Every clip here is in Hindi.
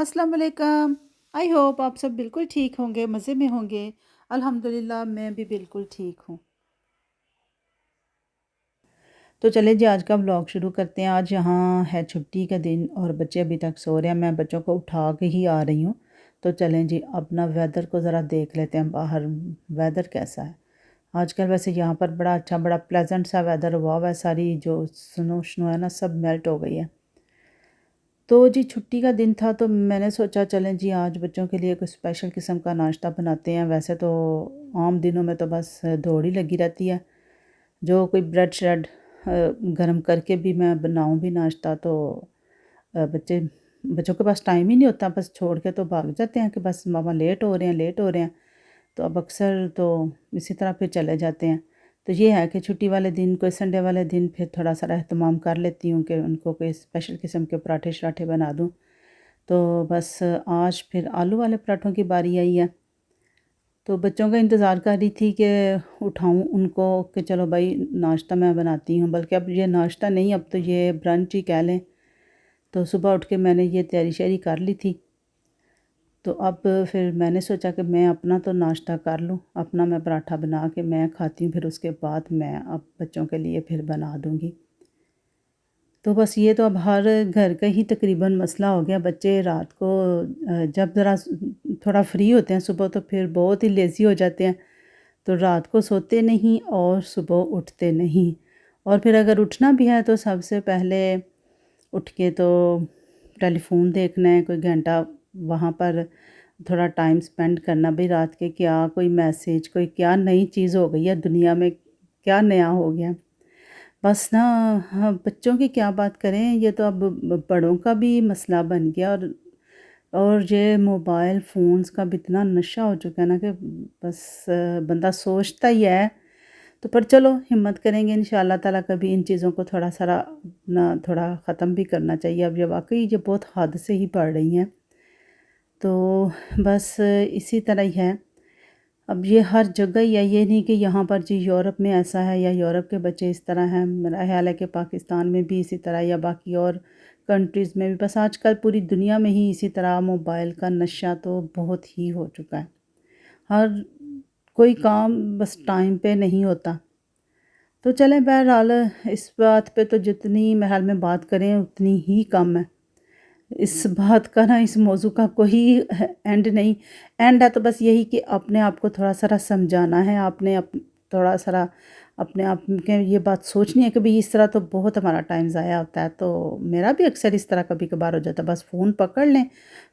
अस्सलाम वालेकुम। आई होप आप सब बिल्कुल ठीक होंगे, मज़े में होंगे। अल्हम्दुलिल्लाह मैं भी बिल्कुल ठीक हूँ। तो चलिए जी आज का व्लॉग शुरू करते हैं। आज यहाँ है छुट्टी का दिन और बच्चे अभी तक सो रहे हैं। मैं बच्चों को उठा के ही आ रही हूँ। तो चलें जी अपना वेदर को ज़रा देख लेते हैं, बाहर वेदर कैसा है। आजकल वैसे यहाँ पर बड़ा अच्छा, बड़ा प्लेजेंट सा वेदर हुआ हुआ है। सारी जो स्नो स्नो है ना, सब मेल्ट हो गई है। तो जी छुट्टी का दिन था तो मैंने सोचा चलें जी आज बच्चों के लिए कुछ स्पेशल किस्म का नाश्ता बनाते हैं। वैसे तो आम दिनों में तो बस दौड़ ही लगी रहती है। जो कोई ब्रेड श्रेड गर्म करके भी मैं बनाऊं भी नाश्ता तो बच्चों के पास टाइम ही नहीं होता, बस छोड़ के तो भाग जाते हैं कि बस मामा लेट हो रहे हैं, लेट हो रहे हैं। तो अब अक्सर तो इसी तरह फिर चले जाते हैं। तो ये है कि छुट्टी वाले दिन, कोई संडे वाले दिन फिर थोड़ा सा एहतमाम कर लेती हूँ कि उनको कोई स्पेशल किस्म के पराठे शराठे बना दूँ। तो बस आज फिर आलू वाले पराठों की बारी आई है। तो बच्चों का इंतज़ार कर रही थी कि उठाऊँ उनको कि चलो भाई नाश्ता मैं बनाती हूँ, बल्कि अब ये नाश्ता नहीं, अब तो ये ब्रंच ही कह लें। तो सुबह उठ के मैंने ये तैयारी शैयारी कर ली थी। तो अब फिर मैंने सोचा कि मैं अपना तो नाश्ता कर लूँ, अपना मैं पराठा बना के मैं खाती हूँ, फिर उसके बाद मैं अब बच्चों के लिए फिर बना दूँगी। तो बस ये तो अब हर घर का ही तकरीबन मसला हो गया। बच्चे रात को जब ज़रा थोड़ा फ्री होते हैं सुबह तो फिर बहुत ही लेज़ी हो जाते हैं। तो रात को सोते नहीं और सुबह उठते नहीं। और फिर अगर उठना भी है तो सबसे पहले उठ के तो टेलीफ़ोन देखना है, कोई घंटा वहाँ पर थोड़ा टाइम स्पेंड करना, भई रात के क्या कोई मैसेज, कोई क्या नई चीज़ हो गई है दुनिया में, क्या नया हो गया। बस ना, हाँ, बच्चों की क्या बात करें, ये तो अब बड़ों का भी मसला बन गया। और ये मोबाइल फ़ोन्स का भी इतना नशा हो चुका है ना कि बस बंदा सोचता ही है। तो पर चलो हिम्मत करेंगे इंशाअल्लाह ताला, कभी इन चीज़ों को थोड़ा सारा ना थोड़ा ख़त्म भी करना चाहिए। अब ये वाक़ई ये बहुत हद से ही बढ़ रही हैं। तो बस इसी तरह ही है। अब ये हर जगह ही है, ये नहीं कि यहाँ पर जी यूरोप में ऐसा है या यूरोप के बच्चे इस तरह हैं। मेरा ख़्याल है कि पाकिस्तान में भी इसी तरह या बाकी और कंट्रीज़ में भी, बस आजकल पूरी दुनिया में ही इसी तरह मोबाइल का नशा तो बहुत ही हो चुका है। हर कोई काम बस टाइम पे नहीं होता। तो चलें बहरहाल इस बात पे तो जितनी महल में बात करें उतनी ही कम है। इस बात का ना, इस मौज़ू का कोई एंड नहीं। एंड है तो बस यही कि अपने आप को थोड़ा-सा समझाना है, आपने थोड़ा-सा अपने आप के ये बात सोचनी है कि भई इस तरह तो बहुत हमारा टाइम ज़ाया होता है। तो मेरा भी अक्सर इस तरह कभी-कभार हो जाता है, बस फ़ोन पकड़ लें,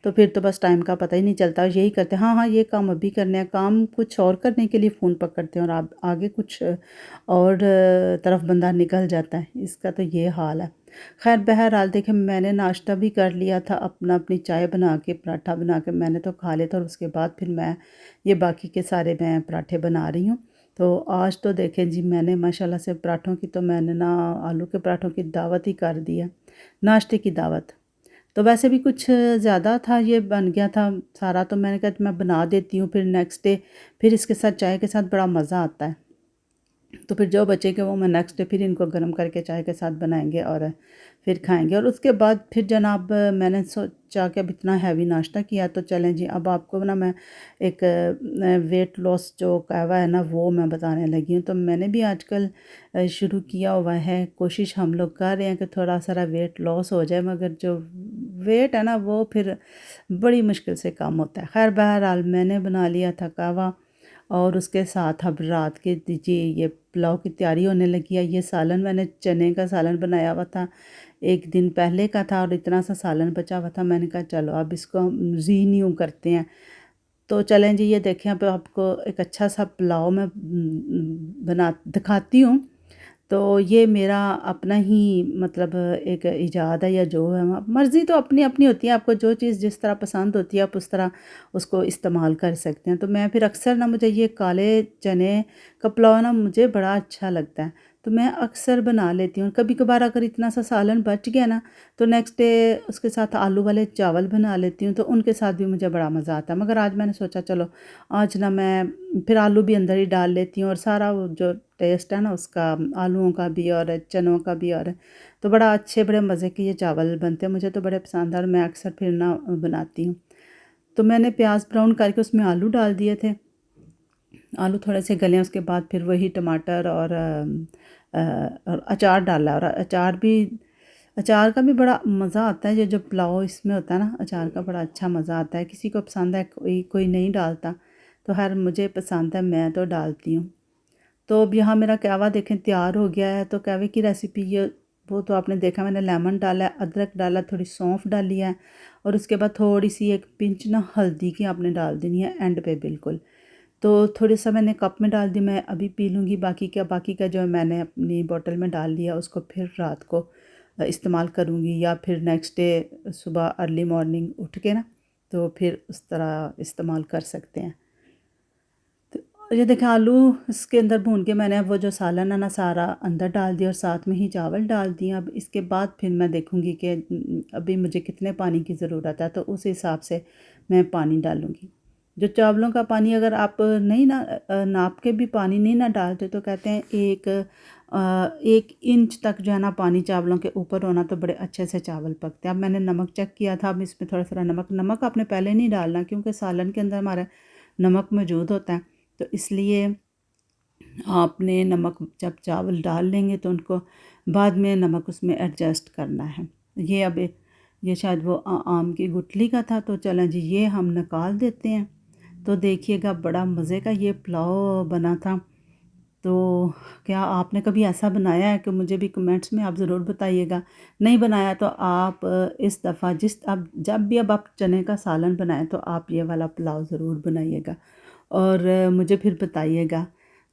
तो फिर तो बस टाइम का पता ही नहीं चलता। यही करते हैं, हाँ, हाँ, ये काम अभी करने हैं, काम कुछ और करने के लिए फ़ोन पकड़ते हैं और आप आगे कुछ और तरफ बंदा निकल जाता है। इसका तो ये हाल है। ख़ैर बहरहाल देखिए मैंने नाश्ता भी कर लिया था अपना, अपनी चाय बना के, पराठा बना के मैंने तो खा लिया था और उसके बाद फिर मैं ये बाकी के सारे मैं पराठे बना रही हूँ। तो आज तो देखें जी मैंने माशाल्लाह से पराठों की तो मैंने ना आलू के पराठों की दावत ही कर दी है, नाश्ते की दावत। तो वैसे भी कुछ ज़्यादा था, ये बन गया था सारा, तो मैंने कहा मैं बना देती हूँ, फिर नेक्स्ट डे फिर इसके साथ चाय के साथ बड़ा मज़ा आता है। तो फिर जो बचेगा वो मैं नेक्स्ट डे फिर इनको गर्म करके चाय के साथ बनाएंगे और फिर खाएंगे। और उसके बाद फिर जनाब मैंने सोचा कि अब इतना हैवी नाश्ता किया तो चलें जी अब आपको ना मैं एक वेट लॉस जो कहवा है ना वो मैं बताने लगी हूँ। तो मैंने भी आजकल शुरू किया हुआ है, कोशिश हम लोग कर रहे हैं कि थोड़ा सारा वेट लॉस हो जाए, मगर जो वेट है ना वो फिर बड़ी मुश्किल से कम होता है। खैर बहरहाल मैंने बना लिया था कहवा और उसके साथ अब रात के दीजिए ये पुलाव की तैयारी होने लगी है। ये सालन मैंने चने का सालन बनाया हुआ था, एक दिन पहले का था और इतना सा सालन बचा हुआ था। मैंने कहा चलो अब इसको हम रीन्यू करते हैं। तो चलें जी ये देखें, अब आपको एक अच्छा सा पुलाव मैं बना दिखाती हूँ। तो ये मेरा अपना ही मतलब एक इजाद है या जो है, मर्ज़ी तो अपनी अपनी होती है, आपको जो चीज़ जिस तरह पसंद होती है आप उस तरह उसको इस्तेमाल कर सकते हैं। तो मैं फिर अक्सर ना मुझे ये काले चने का पुलाव ना मुझे बड़ा अच्छा लगता है। तो मैं अक्सर बना लेती हूँ। कभी कभार अगर इतना सा सालन बच गया ना तो नेक्स्ट डे उसके साथ आलू वाले चावल बना लेती हूँ, तो उनके साथ भी मुझे बड़ा मज़ा आता है। मगर आज मैंने सोचा चलो आज ना मैं फिर आलू भी अंदर ही डाल लेती हूँ और सारा वो जो टेस्ट है ना उसका, आलूओं का भी और चनों का भी, और तो बड़ा अच्छे बड़े मज़े के ये चावल बनते हैं। मुझे तो बड़े पसंद है और मैं अक्सर फिर ना बनाती हूँ। तो मैंने प्याज ब्राउन करके उसमें आलू डाल दिए थे। आलू थोड़े से गले उसके बाद फिर वही टमाटर और अचार डाला, और अचार का भी बड़ा मज़ा आता है। ये जो पुलाव इसमें होता है ना, अचार का बड़ा अच्छा मज़ा आता है। किसी को पसंद है, कोई कोई नहीं डालता, तो हर मुझे पसंद है, मैं तो डालती हूँ। तो अब यहाँ मेरा कहवा देखें तैयार हो गया है। तो कहवे की रेसिपी ये वो तो आपने देखा, मैंने लेमन डाला है, अदरक डाला, थोड़ी सौंफ डाली है, और उसके बाद थोड़ी सी एक पिंच ना हल्दी की आपने डाल देनी है एंड पे बिल्कुल। तो थोड़ी सा मैंने कप में डाल दी, मैं अभी पी लूँगी। बाकी का जो मैंने अपनी बोतल में डाल लिया उसको फिर रात को इस्तेमाल करूँगी, या फिर नेक्स्ट डे सुबह अर्ली मॉर्निंग उठ के ना तो फिर उस तरह इस्तेमाल कर सकते हैं। तो ये देखें आलू इसके अंदर भून के मैंने वो जो सालन है ना सारा अंदर डाल दिया और साथ में ही चावल डाल दिए। अब इसके बाद फिर मैं देखूँगी कि अभी मुझे कितने पानी की ज़रूरत है, तो उस हिसाब से मैं पानी डालूँगी। जो चावलों का पानी अगर आप नहीं ना नाप के भी पानी नहीं ना डालते, तो कहते हैं 1 इंच तक जो है ना पानी चावलों के ऊपर होना, तो बड़े अच्छे से चावल पकते हैं। अब मैंने नमक चेक किया था, अब इसमें थोड़ा नमक आपने पहले नहीं डालना, क्योंकि सालन के अंदर हमारा नमक मौजूद होता है। तो इसलिए आपने नमक जब चावल डाल लेंगे तो उनको बाद में नमक उसमें एडजस्ट करना है। ये शायद वो आम की गुठली का था। तो चलें जी, ये हम निकाल देते हैं। तो देखिएगा बड़ा मज़े का ये पुलाव बना था। तो क्या आपने कभी ऐसा बनाया है कि मुझे भी कमेंट्स में आप ज़रूर बताइएगा। नहीं बनाया तो आप इस दफ़ा आप जब भी अब आप चने का सालन बनाएं तो आप ये वाला पुलाव ज़रूर बनाइएगा और मुझे फिर बताइएगा।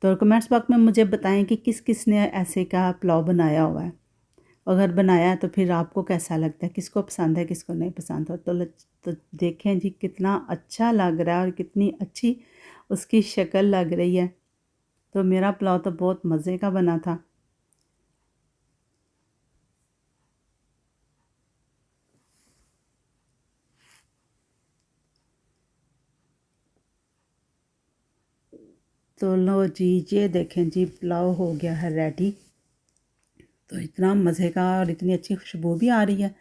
तो कमेंट्स बॉक्स में मुझे बताएं कि किस किस ने ऐसे का पुलाव बनाया हुआ है। अगर बनाया है तो फिर आपको कैसा लगता है, किसको पसंद है किसको नहीं पसंद हो। तो देखें जी कितना अच्छा लग रहा है और कितनी अच्छी उसकी शक्ल लग रही है। तो मेरा पुलाव तो बहुत मज़े का बना था। तो लो जी, ये देखें जी पुलाव हो गया है रेडी। तो इतना मज़े का और इतनी अच्छी खुशबू भी आ रही है।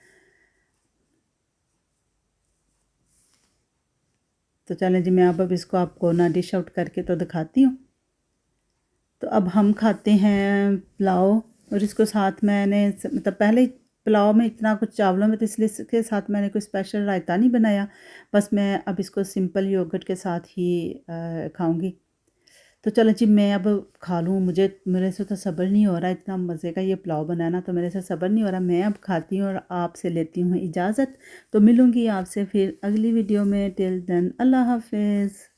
तो चलें जी, मैं अब इसको आपको ना डिश आउट करके तो दिखाती हूँ। तो अब हम खाते हैं पुलाव, और इसको साथ मैंने मतलब पहले ही पुलाव में इतना कुछ चावलों में, तो इसलिए इसके साथ मैंने कोई स्पेशल रायता नहीं बनाया। बस मैं अब इसको सिंपल योगर्ट के साथ ही खाऊंगी। तो चलो जी, मैं अब खा लूँ। मेरे से तो सब्र नहीं हो रहा, इतना मज़े का ये पुलाव बनाना, तो मेरे से सब्र नहीं हो रहा। मैं अब खाती हूँ और आपसे लेती हूँ इजाज़त। तो मिलूँगी आपसे फिर अगली वीडियो में। टिल देन अल्लाह हाफिज़।